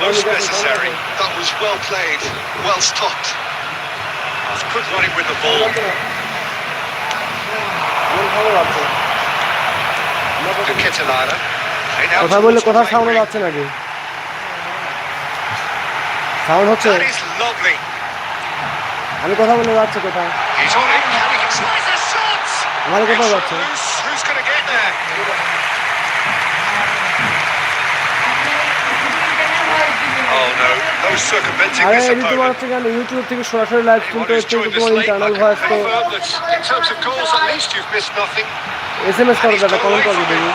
Most necessary. That was well played, well stopped. That's good running with the ball. কথা বললে কথা sound যাচ্ছে নাকি? সাউন্ড হচ্ছে? আমি কথা বলে যাচ্ছে কোথায়? আমার কোথাও যাচ্ছে? আরে এটি তোমার হচ্ছে কেন ইউটিউব থেকে সরাসরি লাইভ স্ট্রিম তো হচ্ছে তোমার ইন্টারনাল ভয়েস তো SMS করো দাদা, কমেন্ট করো দেখি।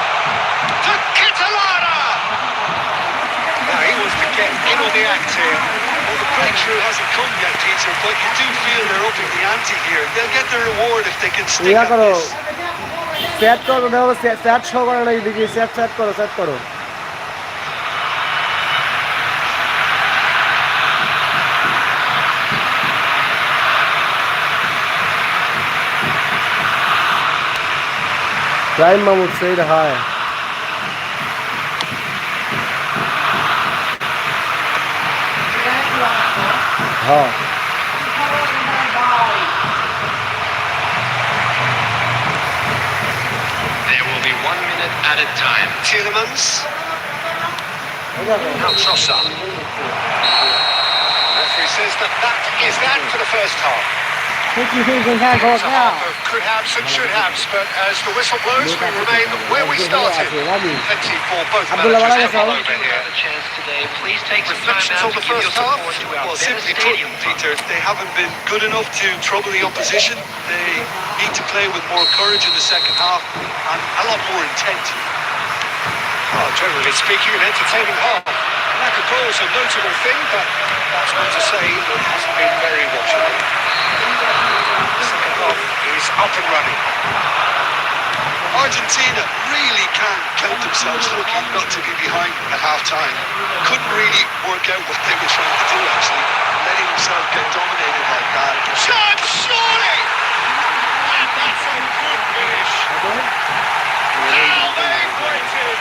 In on the act here. Well, the breakthrough hasn't come yet, Peter, but you do feel they're upping the ante here. They'll get the reward if they can stick at this. Set করো, দেখো set show করে নাকি দেখি, set করো, set করো। Prime Mahmood said hi. Huh. There will be 1 minute at a time. Tielemans. Now Trossard. Referee says that is that for the first half. Could haves and should haves, but as the whistle blows, we remain where we started. Plenty for both managers over here. Reflections on the first half? Well, simply put, Peter, they haven't been good enough to trouble the opposition. They need to play with more courage in the second half and a lot more intent. Well, generally speaking, an entertaining half. Lack of goals a notable thing, but that's not to say it hasn't been very watchable. Is up and running. Argentina really can count themselves lucky not to be behind at half-time. Couldn't really work out what they were trying to do, actually. Letting themselves get dominated like that. Shot, surely! And that's a good finish. Now they've waited.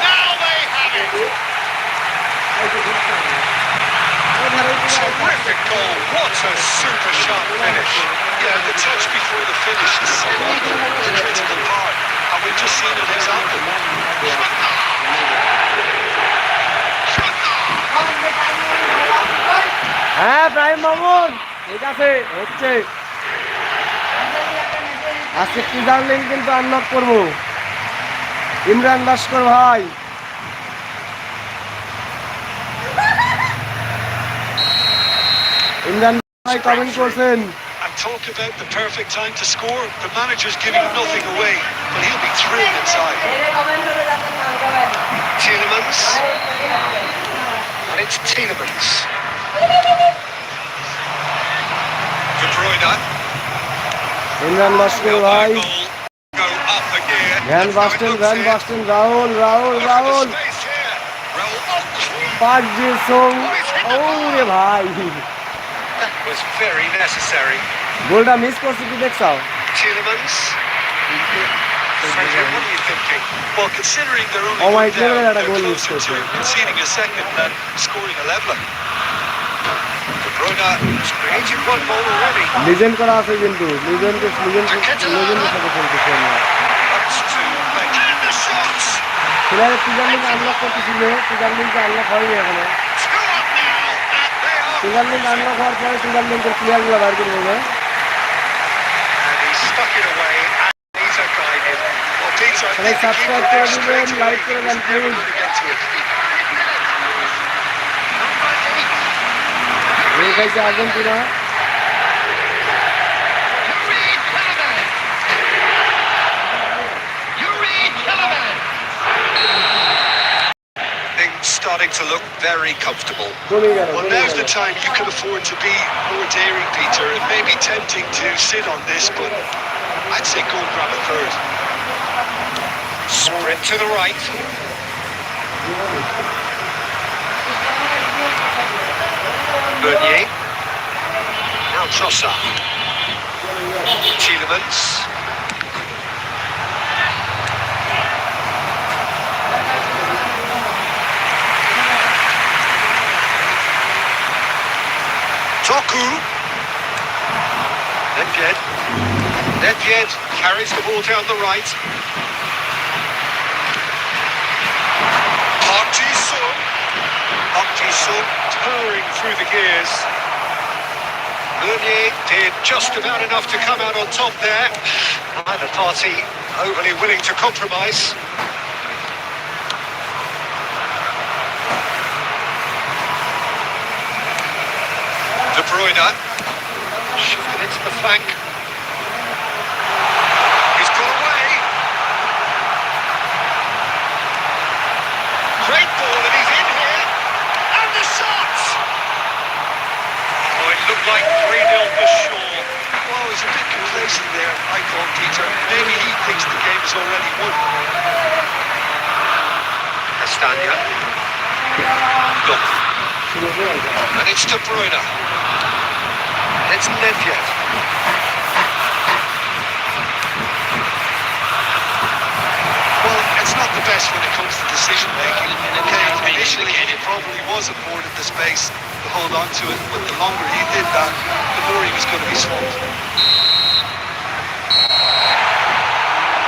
Now they have it. Terrific goal. What a super sharp finish. Yeah, the touch before the finish is so the critical part, and we've just seen an example. হ্যাঁ prime Mamun ঠিক আছে হচ্ছে আজকে Switzerland কিন্তু unlock করবো। ইমরান ভাস্কর ভাই ইমরান ভাই comment করছেন। Talk about the perfect time to score. The manager's giving nothing away, but he'll be thrilled inside. Tielemans. And it's Tielemans. De Bruyne. Imran Bashir bhai. Go up the gear. Van Basten, Rahul. Park Ji-sung. Oh re bhai. That was very necessary. গোলটা miss করছে কি দেখছাও? Tielemans. What are you thinking? Well, considering they're only closer to conceding a second than scoring a leveler. De Bruyne has created one goal already. Legend করা আছে কিন্তু লিজেন্ডের সাথে খেলতেছে না। And the shots. Player Switzerland unlock করতেছিল, সুইজারল্যান্ডকে unlock হয়নি এখনো। Switzerland unlock হওয়ার পরে সুইজারল্যান্ডের প্লেয়ারগুলো বার করে দেবে। সবাই সাবস্ক্রাইব করে দিবেন, লাইক করে দেন প্লিজ। এই খাইছে Argentina. Starting to look very comfortable. Well, now's the time you can afford to be more daring, Peter. It may be tempting to sit on this, but I'd say go and grab a third. Sprint to the right. Bernier. Now Trossard. Tielemans. Nedved carries the ball down the right. Park Ji-sung towering through the gears. Meunier did just about enough to come out on top there. Neither party overly willing to compromise. De Bruyne shifted into the flank. He's got away. Great ball, and he's in here. And the shot! Oh, it looked like 3-0 for sure. Well, he's a bit complacent there, I thought, Peter. Maybe he thinks the game is already won. Castagna. Look. And it's De Bruyne. It's Nedved. Well, it's not the best when it comes to decision making. Okay, initially he probably was afforded the space to hold on to it, but the longer he did that, the more he was going to be swamped.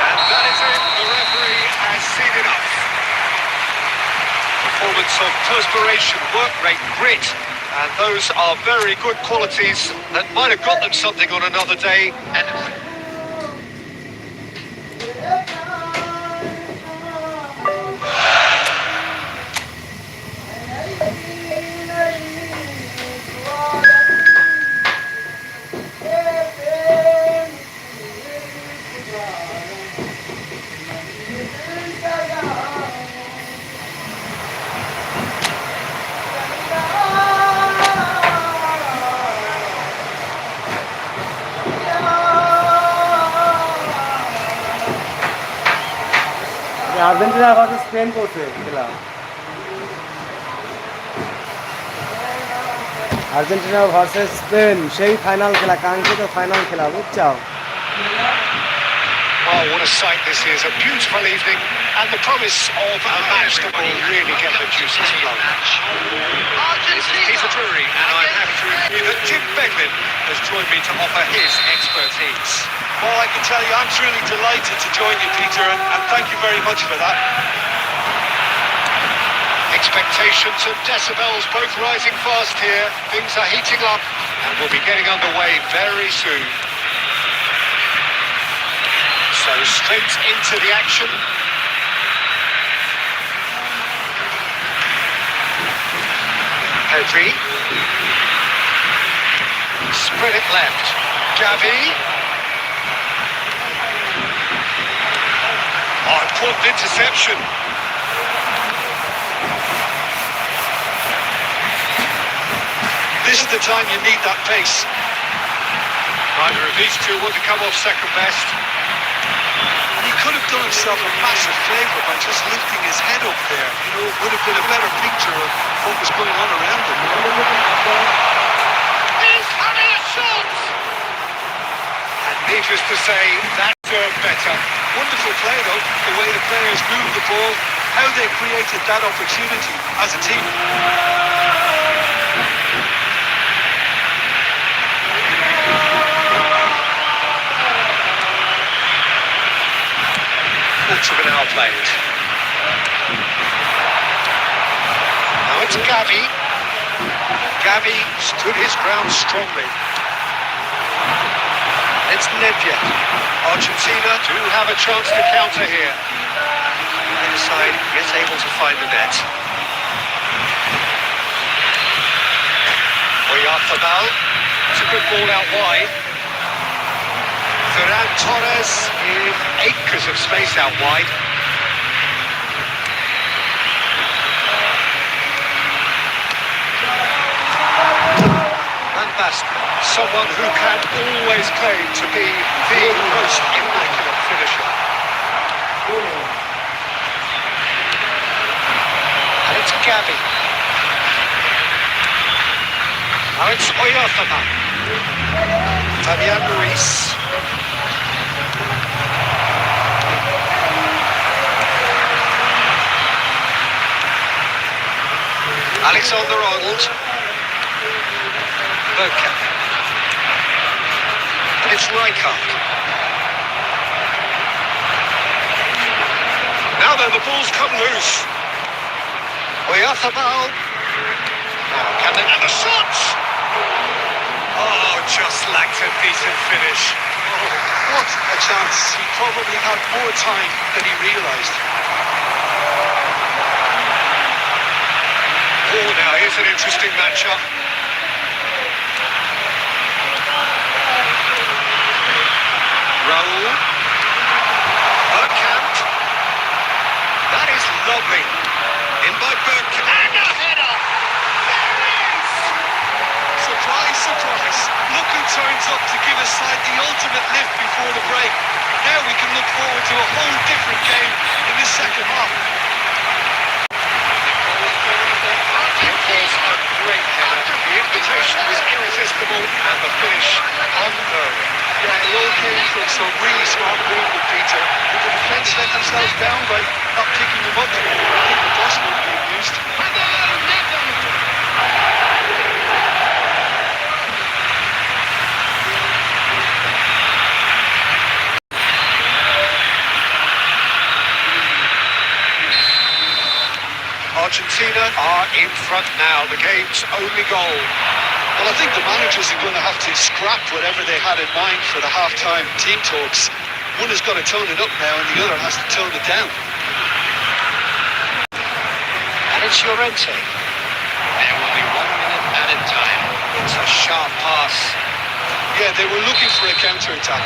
And that is it. The referee has seen enough. Performance of perspiration, work rate, grit. And those are very good qualities that might have got them something on another day. Argentina versus Spain করছে খেলা। Argentina versus Spain সেই final খেলা, কাঙ্ক্ষিত final খেলা, বুঝছো? Oh, what a sight this is. A beautiful evening and the promise of a match that will really get the juices flowing. This is Peter Drury, and I'm happy to review that Jim Beglin has joined me to offer his expertise. Well, I can tell you, I'm truly delighted to join you, Peter, and thank you very much for that. Expectations and decibels both rising fast here. Things are heating up and we'll be getting underway very soon. So straight into the action. Pedri. Spread it left. Gavi. Oh, important interception. This is the time you need that pace. Neither of these two want to come off second best. And he could have done himself a massive favour by just lifting his head up there. You know, it would have been a better picture of what was going on around him. He's having a shot! And needless to say, that deserved better. Wonderful play though, the way the players moved the ball, how they created that opportunity as a team. Ultra outplayed. Now it's Gavi. Gavi stood his ground strongly. It's Nedved. Argentina do have a chance to counter here. Either side gets able to find the net. Oyarzabal. It's a good ball out wide. Ferran Torres in acres of space out wide. Van Basten, someone who can always claim to be the most immaculate finisher. And it's Gavi. Now it's Oyarzabal. Fabian Ruiz. Alexander-Arnold. Bergkamp. It's Rijkaard. Now then, the ball's come loose. Oyarzabal. Now, can they... And the shot! Oh, just lacked a decent finish. Oh, what a chance. He probably had more time than he realised. Oh, now here's an interesting matchup. Raul. Bergkamp. That is lovely. In by Bergkamp. And a header! There it is! Surprise, surprise. Look who turns up to give his side the ultimate lift before the break. Now we can look forward to a whole different game in this second half. It was a great header. The invitation was irresistible and the finish unerring. Yeah, it all came from some really smart movement, Peter. But the defence let themselves down by not picking them up. I think the bus would be used. Argentina are in front now, the game's only goal. Well, I think the managers are going to have to scrap whatever they had in mind for the half-time team talks. One has got to tone it up now and the other has to tone it down. And it's Llorente. There will be 1 minute added time. It's a sharp pass. Yeah, they were looking for a counter-attack.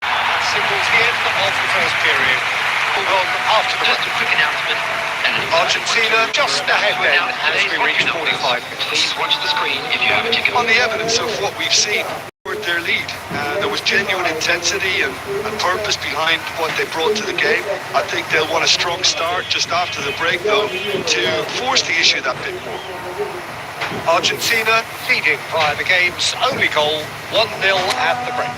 That signals the end of the first period. Hold on after the break. Just a quick announcement. Argentina just ahead then as we reach 45 minutes. Please watch the screen if you have a ticket. On the evidence of what we've seen, their lead. There was genuine intensity and purpose behind what they brought to the game. I think they'll want a strong start just after the break, though, to force the issue that bit more. Argentina leading via the game's only goal, 1-0 at the break.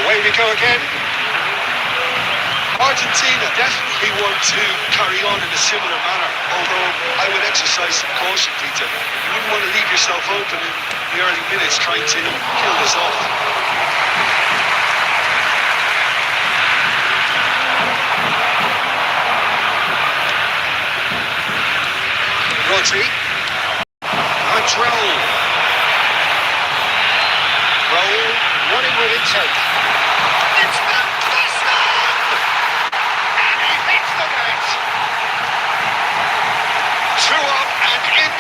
Away we go again. Argentina definitely want to carry on in a similar manner, although I would exercise some caution, Peter. You wouldn't want to leave yourself open in the early minutes trying to kill this off. Rodri. Now it's Raul. Raul running with intent. It's the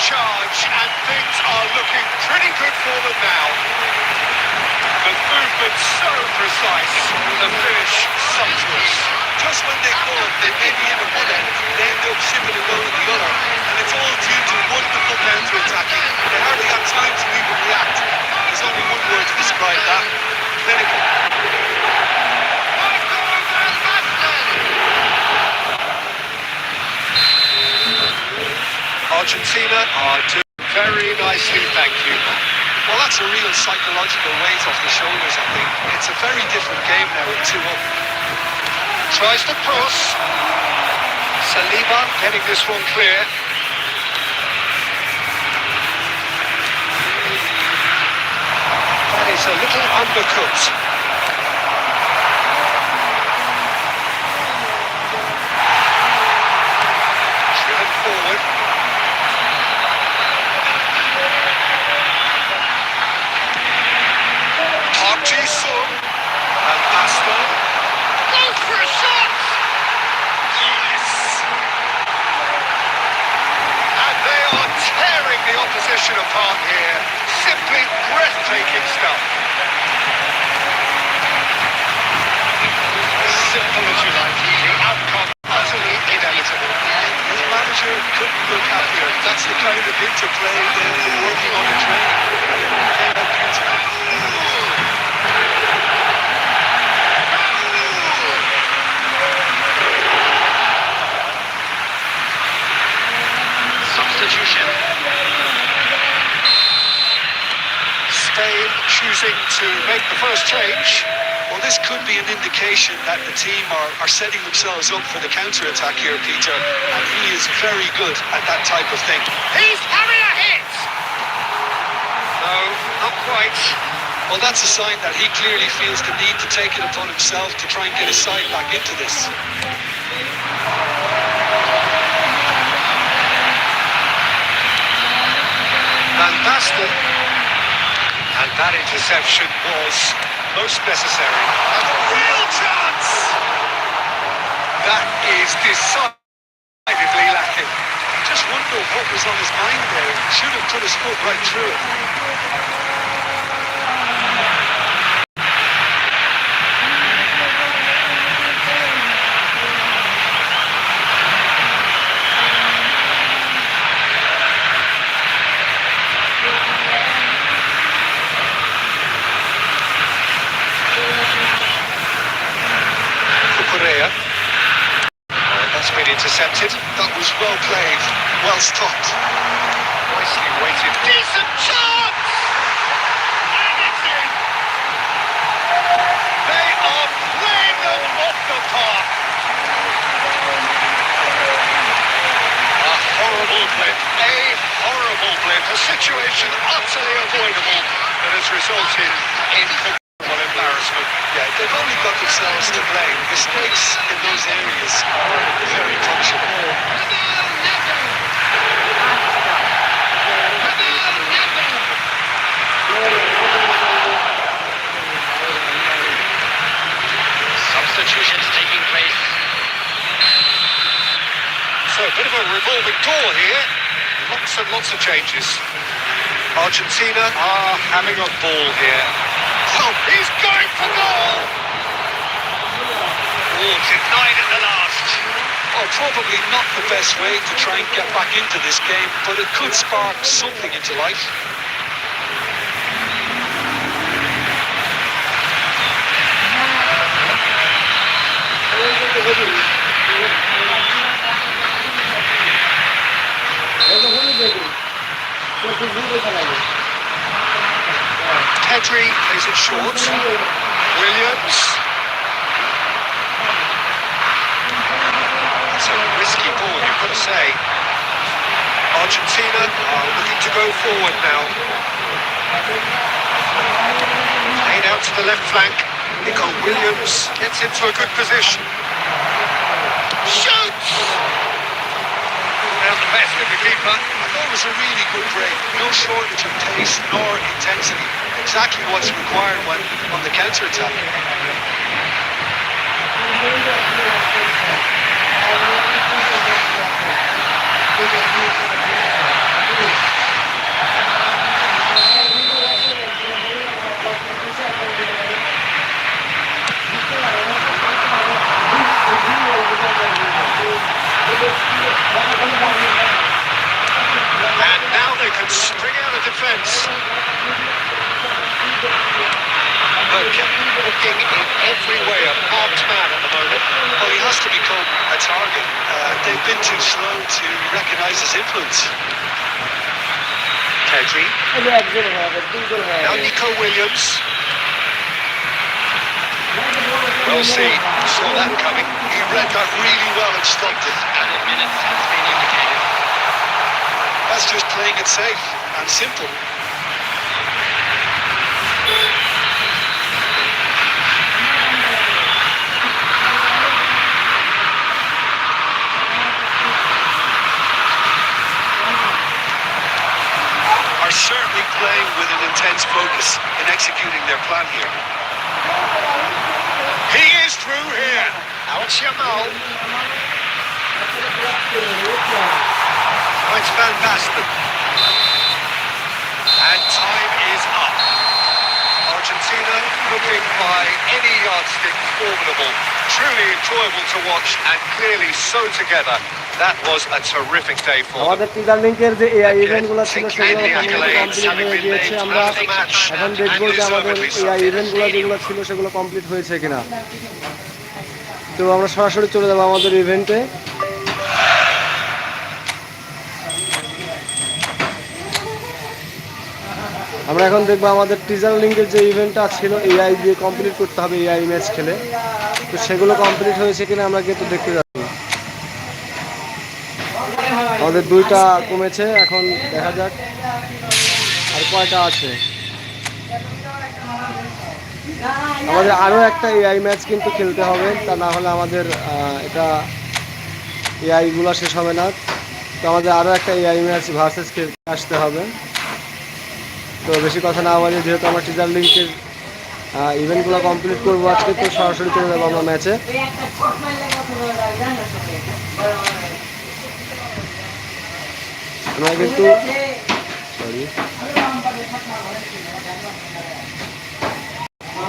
charge, and things are looking pretty good for them now. The movement so precise, the finish sumptuous. Just when they thought they may be in the one end, they end up sipping a goal at the other, and it's all due to wonderful counter-attacking. They hardly have time to even react. There's only one word to describe that: clinical. Argentina are doing very nicely, thank you. Well, that's a real psychological weight off the shoulders, I think. It's a very different game now with 2-up. Tries to cross. Saliba getting this one clear. That is a little undercooked. Driven forward. And Basta goes for a shot! Yes! And they are tearing the opposition apart here. Simply breathtaking stuff. Simple as you like. The outcome utterly inevitable. The manager couldn't look happier. That's the kind of interplay they've been working on in training. Came out beautifully. Substitution. Spain choosing to make the first change. Well, this could be an indication that the team are setting themselves up for the counter-attack here, Peter, and he is very good at that type of thing. He's having a hit! No, not quite. Well, that's a sign that he clearly feels the need to take it upon himself to try and get his side back into this. Van Basten. And that interception was most necessary. And a real chance! That is decidedly lacking. Just wonder what was on his mind there. Should have put his foot right through it. That's been intercepted. That was well played, well stopped. Nicely weighted. Decent chance! And it's in! They are playing them off the park. A horrible blip. A horrible blip. A situation utterly avoidable that has resulted in embarrassment. Yeah, they've only got themselves to blame. Mistakes in those areas are very punishable. Substitutions taking place. So a bit of a revolving door here. Lots and lots of changes. Argentina are having a ball here. Oh, he's going for goal! Oh, denied at the last. Well, probably not the best way to try and get back into this game, but it could spark something into life. Pedri plays it short. Williams. That's a risky ball, you've got to say. Argentina are looking to go forward now. Played out to the left flank. Nico Williams gets into a good position. Shoots! Found the best of the keeper. I thought it was a really good break. No shortage of pace nor intensity. Exactly what's required when on the counter-attack. And now they can spring out of defence. Looking in every way a marked man at the moment. Well, he has to become a target. They've been too slow to recognise his influence. Pedri. Now Nico Williams. Well seen. Saw that coming. He read that really well and stopped it. Added minutes has been indicated. That's just playing it safe and simple. Are certainly playing with an intense focus in executing their plan here. He is through here. Now it's Yamal. It's Van Basten. And time is up. Argentina looking by any yardstick formidable. Truly enjoyable to watch and clearly so together. That was a terrific day for them. আমাদের teaser লিংকের যে AI ইভেন্টগুলো ছিল সেগুলো complete হয়ে গিয়েছে। আমরা এখন দেখবো যে আমাদের এআই ইভেন্টগুলো যেগুলো ছিল সেগুলো কমপ্লিট হয়েছে কিনা। তো আমরা সরাসরি চলে যাবো আমাদের ইভেন্টে। আমরা এখন দেখবো আমাদের টিজার লিঙ্কের যে ইভেন্টটা ছিল এআই দিয়ে কমপ্লিট করতে হবে এআই ম্যাচ খেলে, তো সেগুলো কমপ্লিট হয়েছে কিনা আমরা কিন্তু দেখতে যাচ্ছি। আমাদের 2টা কমেছে, এখন দেখা যাক আর কয়টা আছে। আমাদের আরও একটা এআই ম্যাচ কিন্তু খেলতে হবে, তা না হলে আমাদের এটা এআইগুলো শেষ হবে না। তো আমাদের আরও একটা এআই ম্যাচ ভার্সেস খেলতে আসতে হবে। তো বেশি কথা না বলে, যেহেতু আমরা টিজার লিঙ্কের ইভেন্টগুলো কমপ্লিট করবো আজকে, তো সরাসরি চলে যাবো আমরা ম্যাচে। আমরা কিন্তু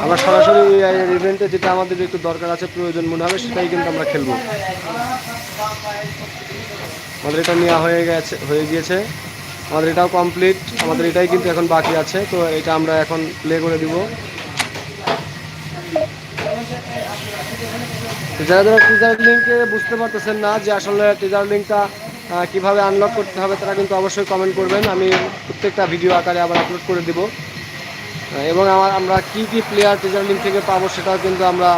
আমরা সরাসরি এআই এর ইভেন্টে যেটা আমাদের একটু দরকার আছে, প্রয়োজন মনে হবে, সেটাই কিন্তু আমরা খেলবো। আমাদের এটা নেওয়া হয়ে গিয়েছে, আমাদের এটাও কমপ্লিট, আমাদের এটাই কিন্তু এখন বাকি আছে। তো এটা আমরা এখন প্লে করে দিব। যারা যারা টিজার লিঙ্কে বুঝতে পারতেছেন না যে আসলে টিজার লিঙ্কটা কীভাবে আনলক করতে হবে, তারা কিন্তু অবশ্যই কমেন্ট করবেন। আমি প্রত্যেকটা ভিডিও আকারে আবার আপলোড করে দিব, এবং আমরা কি কি প্লেয়ার টিজার লিঙ্ক থেকে পাবো সেটাও কিন্তু আমরা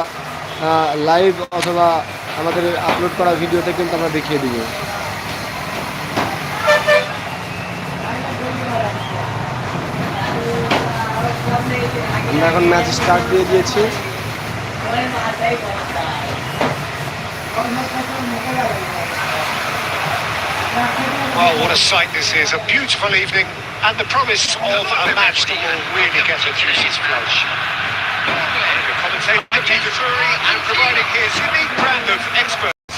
লাইভ অথবা আমাদের আপলোড করা ভিডিওতে কিন্তু আমরা দেখিয়ে দিব। আমরা এখন ম্যাচ স্টার্ট দিয়ে দিয়েছি। Well, what a sight this is. A beautiful evening and the promise of a match that will really get a juicy flow. The commentator Peter Drury, and providing his unique brand of experts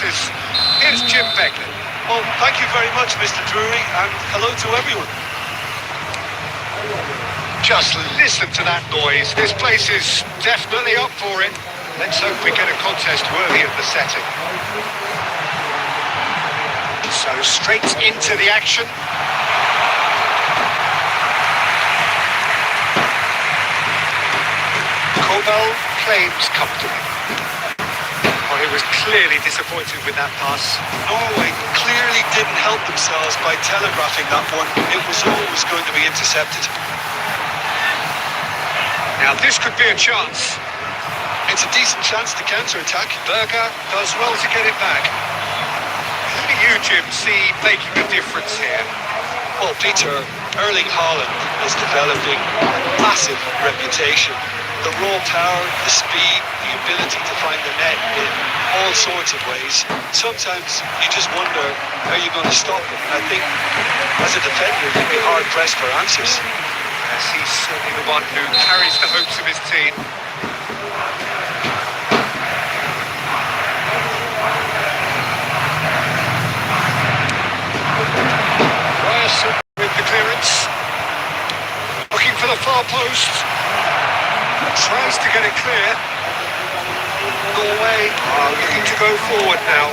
is Jim Beglin. Well, thank you very much, Mr. Drury, and hello to everyone. Just listen to that noise. This place is definitely up for it. Let's hope we get a contest worthy of the setting. So straight into the action. Kobel claims comfortably. Well, he was clearly disappointed with that pass. Norway clearly didn't help themselves by telegraphing that one. It was always going to be intercepted. Now this could be a chance. It's a decent chance to counter-attack. Berger does well to get it back. Who do you, Jim, see making a difference here? Well, Peter, Erling Haaland is developing a massive reputation. The raw power, the speed, the ability to find the net in all sorts of ways. Sometimes you just wonder, are you going to stop him? And I think as a defender, you'd be hard-pressed for answers. Yes, he's certainly the one who carries the hopes of his team. Ryerson with the clearance. Looking for the far post. Tries to get it clear. Norway are looking to go forward now.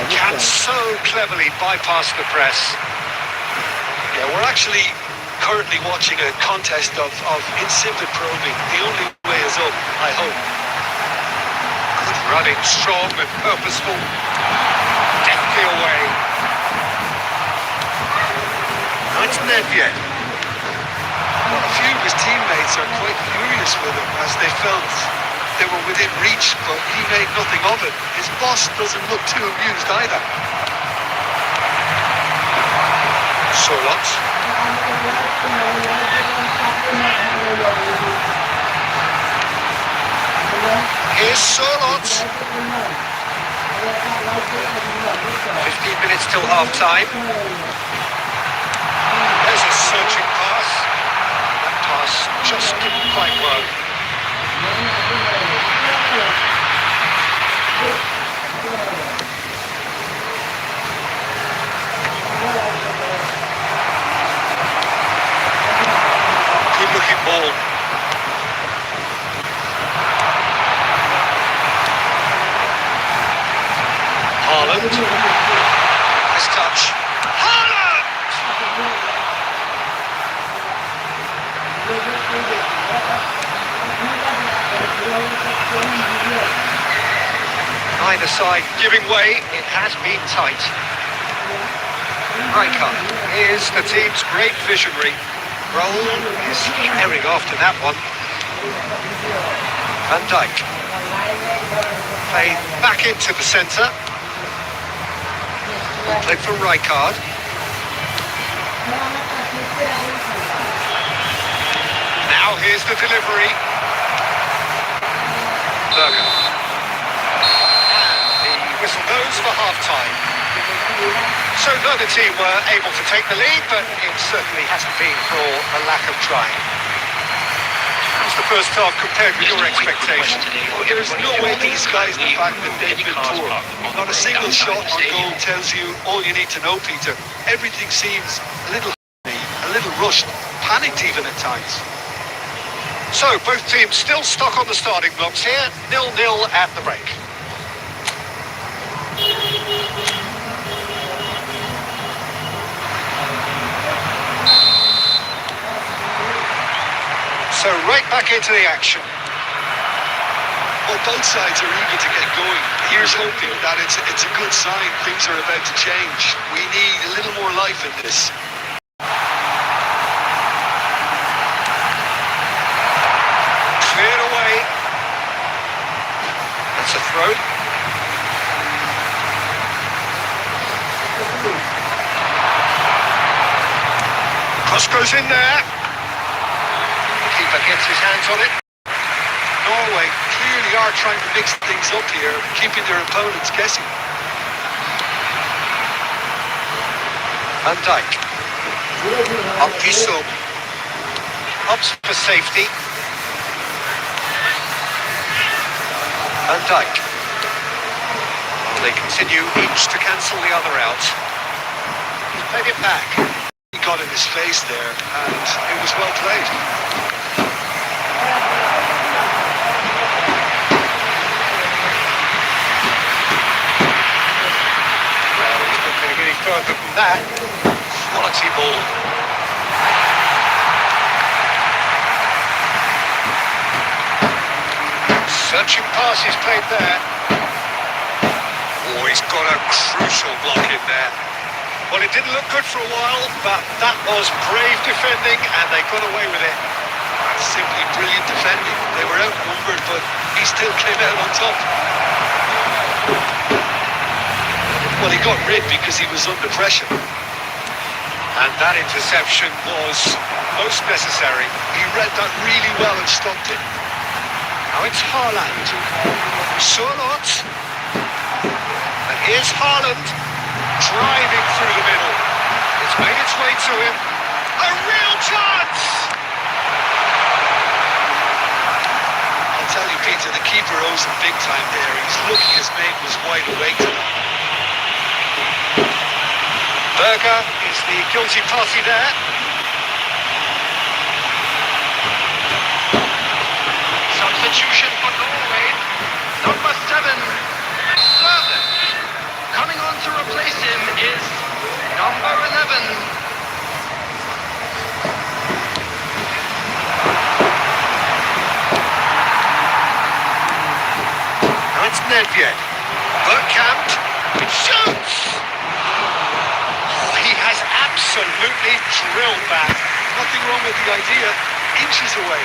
Can so cleverly bypass the press. Yeah, we're actually currently watching a contest of insipid probing. The only way is up, I hope. Good running, strong and purposeful. Deftly away. Nice Nedved. Well, a few of his teammates are quite furious with him as they felt they were within reach, but he made nothing of it. His boss doesn't look too amused either. Solot. Here's Solot. 15 minutes till half time. There's a searching pass. That pass just didn't quite work. Good looking ball. Haaland. Nice touch. Haaland! Either side giving way. It has been tight. Rijkaard. Here's the team's great visionary. Raul is carrying after that one. Van Dijk. Play back into the centre. Play for Rijkaard. Now here's the delivery. Berger. And the whistle goes for half-time. So neither team were able to take the lead, but it certainly hasn't been for a lack of trying. How's the first half compared with your expectations? Well, there is no way to disguise the fact that they've been poor. Not a single shot on goal tells you all you need to know, Peter. Everything seems a little rushed, panicked even at times. So both teams still stuck on the starting blocks here, 0-0 at the break. So right back into the action. Well, both sides are eager to get going. Here's hoping that it's a good sign. Things are about to change. We need a little more life in this. Cleared away. That's a throw. Cross goes in there. Keeper gets his hands on it. Norway clearly are trying to mix things up here, keeping their opponents guessing. Van Dijk. Up Gisel. Ups for safety. Van Dijk. They continue each to cancel the other out. He's played it back. He got in his face there, and it was well played. Further than that, quality ball. Searching pass is played there. Oh, he's got a crucial block in there. Well, it didn't look good for a while, but that was brave defending, and they got away with it. That's simply brilliant defending. They were outnumbered, but he still came out on top. Well, he got rid because he was under pressure. And that interception was most necessary. He read that really well and stopped it. Now it's Haaland. Surlot. And here's Haaland driving through the middle. It's made its way to him. A real chance! I'll tell you, Peter, the keeper owes him big time there. He's lucky his mate was wide awake to that. Berger is the guilty party there. Substitution for Norway. Number 7, Søren. Coming on to replace him is number 11. Now it's Nedved. Bergkamp shoots! He has absolutely drilled that. Nothing wrong with the idea. Inches away.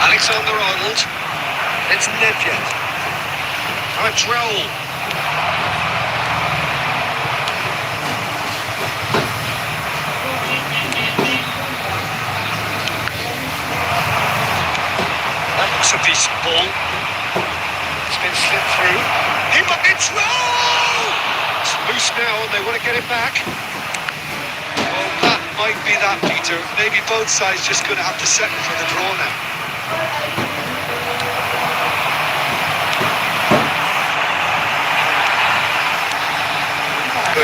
Alexander-Arnold. It's Nedved. A drill. It's a decent ball. It's been slipped through. It's loose now and they want to get it back. Well, that might be that, Peter. Maybe both sides just going to have to settle for the draw now.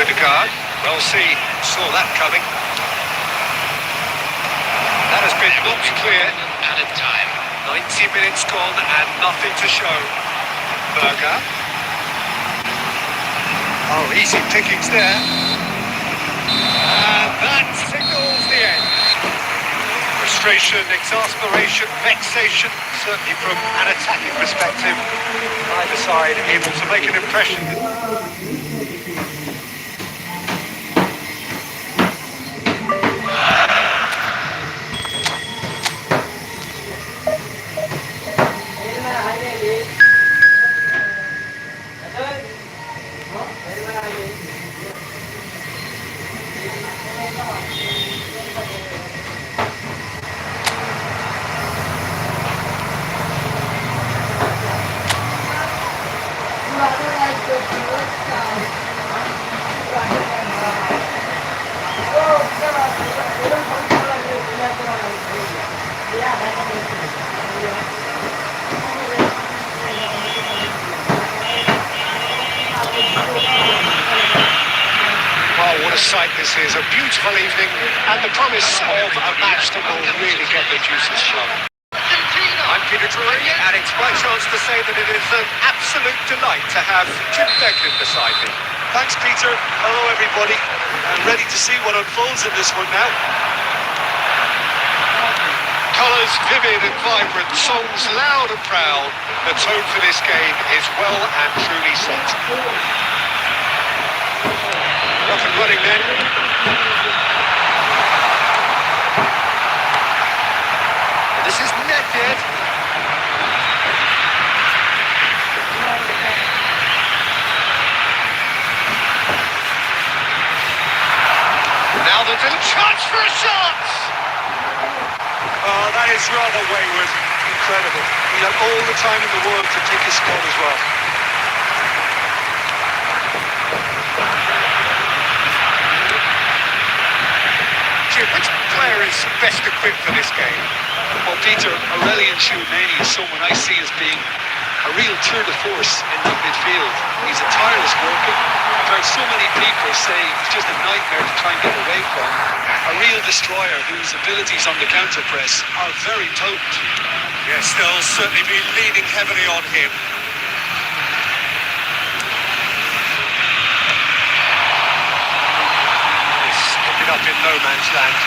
Ødegaard, well seen, saw that coming. That has been knocked clear. Added time. 90 minutes gone and nothing to show. Berger. Oh, easy pickings there. And that signals the end. Frustration, exasperation, vexation, certainly from an attacking perspective. Either side able to make an impression. What a sight this is, a beautiful evening and the promise of a match that will really get the juices flowing. I'm Peter Drury and it's my chance to say that it is an absolute delight to have Jim Beglin beside me. Thanks, Peter. Hello, everybody. I'm ready to see what unfolds in this one now. Colours vivid and vibrant, songs loud and proud. The tone for this game is well and truly set. Up and running then. This is netted. Now there's a chance for a shot! Oh, that is rather wayward. Incredible. He had all the time in the world to take his spot as well. Jim, which player is best equipped for this game? Well, Peter, Aurelien Tchouameni is someone I see as being a real tour de force in that midfield. He's a tireless worker. I've heard so many people say he's just a nightmare to try and get away from. A real destroyer whose abilities on the counter press are very potent. Yes, they'll certainly be leaning heavily on him. He's ended up in no man's land.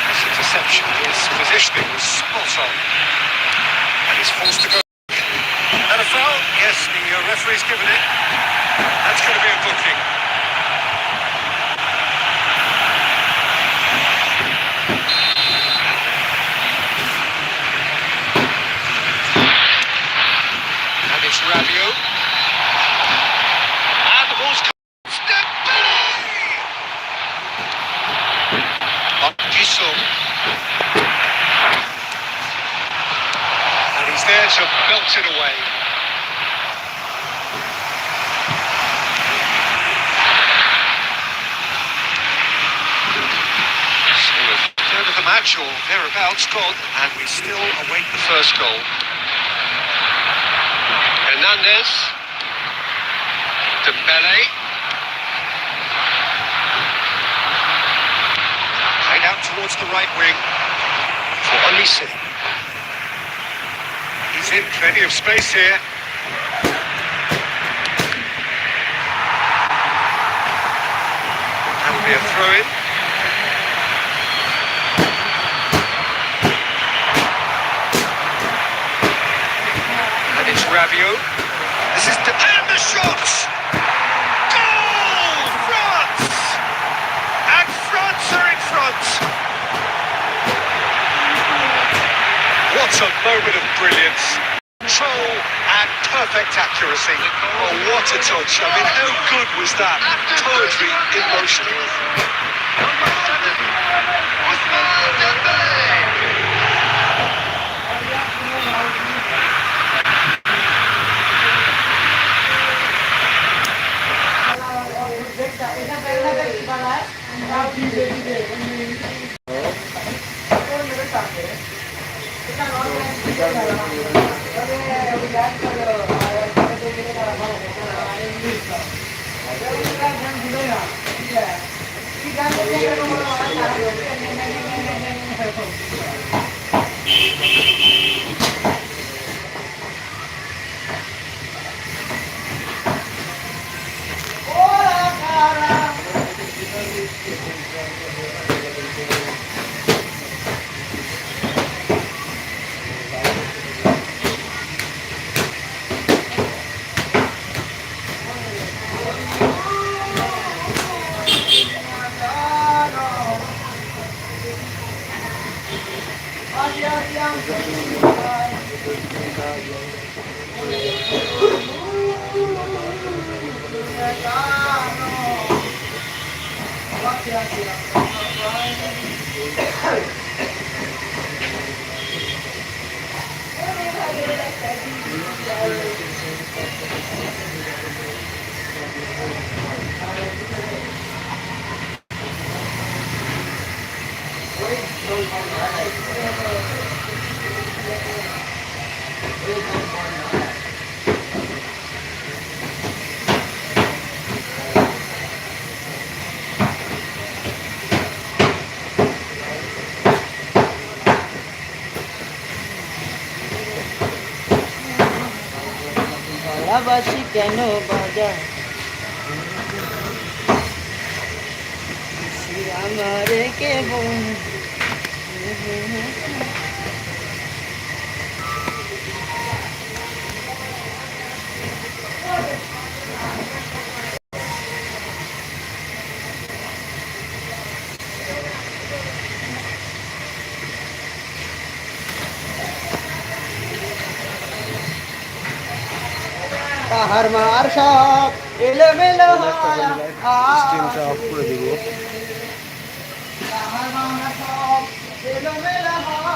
His interception, his positioning was spot on. And he's forced to go. And a foul? Yes, the referee's given it. That's going to be a booking. And it's Rabiot. And the ball's step back! And he's there to belt it away. Third of the match or thereabouts gone, and we still await the first goal. Hernandez, Dembele, right out towards the right wing for Olise. He's in plenty of space here. That'll be a throw-in. It's Rabiot. This is and the shot! Goal! France! And France are in front! What a moment of brilliance. Control and perfect accuracy. Oh, what a touch. I mean, how good was that? Poetry in motion. Number 7, Ousmane Dembele. ভালোবাসি কেন বাজা আমারে কেবল তাহার মার সব এলোমেলো স্ক্রিনটা of করে দিব। তাহার মার সব এলোমেলো হয়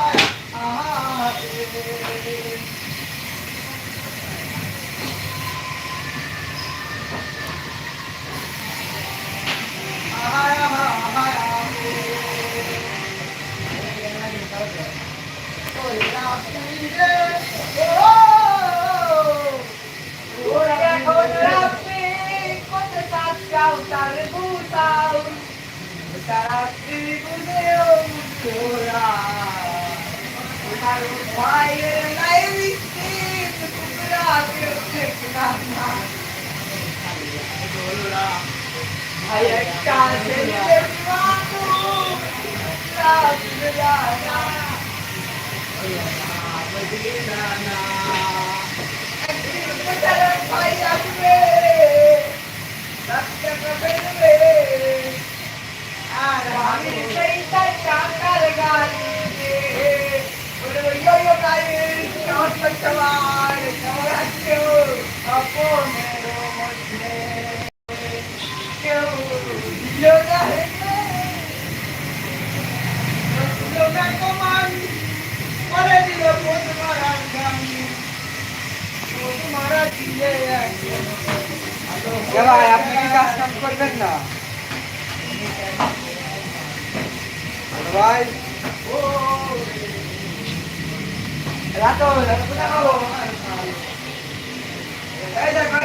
ভাই আপনি কি কাজ কাম করবেন না ভাই রাতো কোথায় খাবো এই দেখো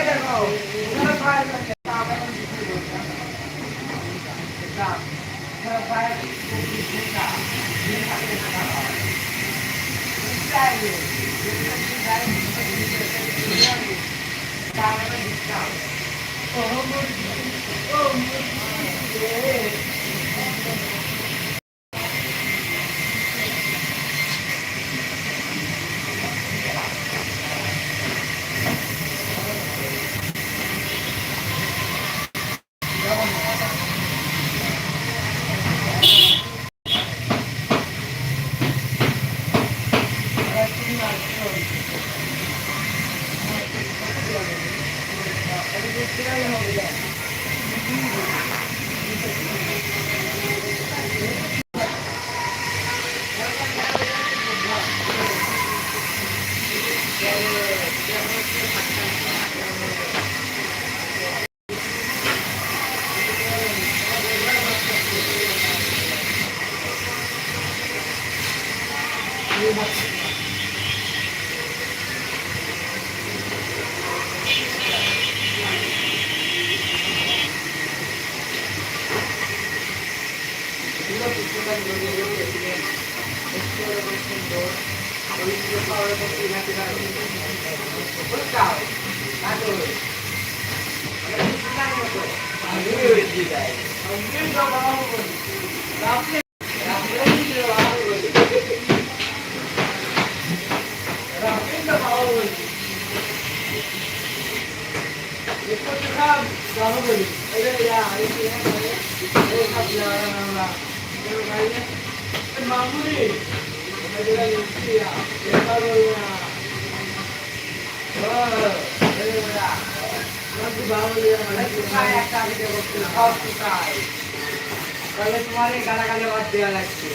তাহলে তোমার এই গালাগালে বাদ দেওয়া লাগছে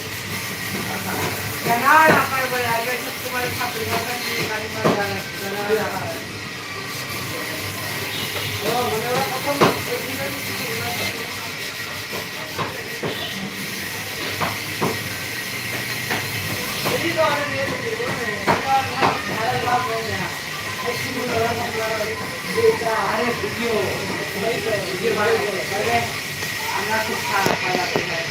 কেন আপনার বলে আগে তোমার ছাত্র গাড়ি মারা দেওয়া লাগছে মনে হয় প্রথম আরে ভিডিও আমরা খুব খারাপ